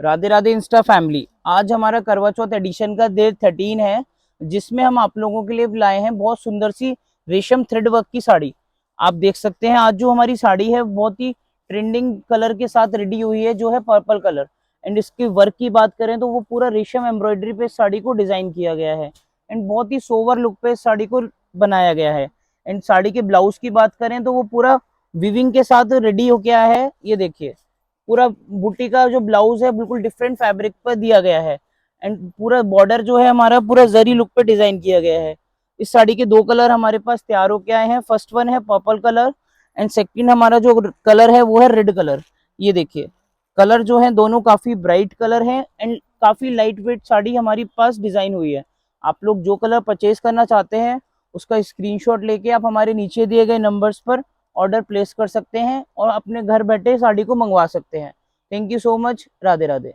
Radhe Radhe Insta family. आज हमारा करवा चौथ एडिशन का डे 13 है, जिसमें हम आप लोगों के लिए लाए हैं बहुत सुंदर सी रेशम थ्रेड वर्क की साड़ी। आप देख सकते हैं आज जो हमारी साड़ी है बहुत ही ट्रेंडिंग कलर के साथ रेडी हुई है, जो है पर्पल कलर। एंड इसके वर्क की बात करें तो वो पूरा रेशम एम्ब्रॉयडरी पे साड़ी को डिजाइन किया गया है एंड बहुत ही सोवर लुक पे साड़ी को बनाया गया है। एंड साड़ी के ब्लाउज की बात करें तो वो पूरा विविंग के साथ रेडी हो गया है। ये देखिए, पूरा बूटी का जो ब्लाउज है बिल्कुल डिफरेंट फैब्रिक पर दिया गया है एंड पूरा बॉर्डर जो है हमारा पूरा जरी लुक पे डिजाइन किया गया है। इस साड़ी के दो कलर हमारे पास तैयार होके आए हैं। फर्स्ट वन है पर्पल कलर एंड सेकंड हमारा जो कलर है वो है रेड कलर। ये देखिए, कलर जो है दोनों काफी ब्राइट कलर है एंड काफी लाइट वेट साड़ी हमारी पास डिजाइन हुई है। आप लोग जो कलर परचेज करना चाहते हैं उसका स्क्रीनशॉट लेके आप हमारे नीचे दिए गए नंबर्स पर ऑर्डर प्लेस कर सकते हैं और अपने घर बैठे साड़ी को मंगवा सकते हैं। Thank you so much. Radhe Radhe.